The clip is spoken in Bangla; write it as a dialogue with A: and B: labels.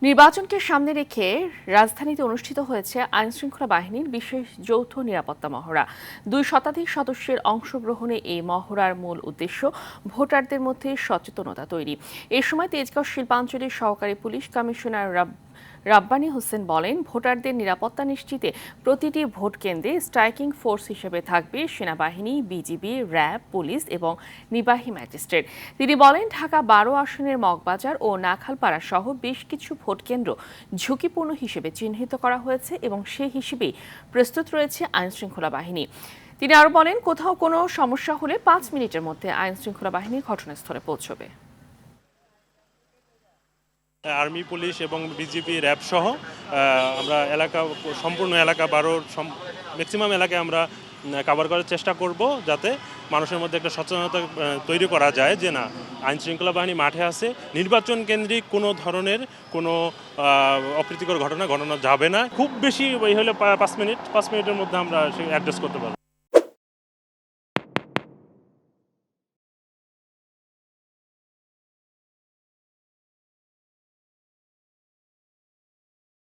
A: নির্বাচনকে সামনে রেখে রাজধানীতে অনুষ্ঠিত হয়েছে আইনশৃঙ্খলা বাহিনীর বিশেষ যৌথ নিরাপত্তা মহড়া। ২ শতাধিক সদস্যের অংশগ্রহণে এই মহড়ার মূল উদ্দেশ্য ভোটারদের মধ্যে সচেতনতা তৈরি। এ সময় তেজগাঁও শিল্পাঞ্চলের সহকারী পুলিশ কমিশনার রাব্বানী হোসেন বলেন, ভোটারদের নিরাপত্তা নিশ্চিতে প্রতিটি ভোট কেন্দ্রে স্ট্রাইকিং ফোর্স হিসেবে থাকবে সেনাবাহিনী, বিজিবি, র্যাব, পুলিশ এবং নির্বাহী ম্যাজিস্ট্রেট। তিনি বলেন, ঢাকা ১২ আসনের মগবাজার ও নাখালপাড়া সহ বেশ কিছু ভোট কেন্দ্র ঝুঁকিপূর্ণ হিসেবে চিহ্নিত করা হয়েছে এবং সেই হিসেবেই প্রস্তুত রয়েছে আইনশৃঙ্খলা বাহিনী। তিনি আরও বলেন, কোথাও কোনো সমস্যা হলে ৫ মিনিটের মধ্যে আইনশৃঙ্খলা বাহিনী ঘটনাস্থলে পৌঁছবে।
B: আর্মি, পুলিশ এবং বিজিবি, র্যাব সহ আমরা সম্পূর্ণ এলাকা ১২ ম্যাক্সিমাম এলাকায় আমরা কভার করার চেষ্টা করব, যাতে মানুষের মধ্যে একটা সচেতনতা তৈরি করা যায় যে না, আইনশৃঙ্খলা বাহিনী মাঠে আছে। নির্বাচন কেন্দ্রিক কোনো ধরনের কোনো অপ্রীতিকর ঘটনা যাবে না। খুব বেশি হলে ৫ মিনিটের মধ্যে আমরা অ্যাড্রেস করতে পারবো।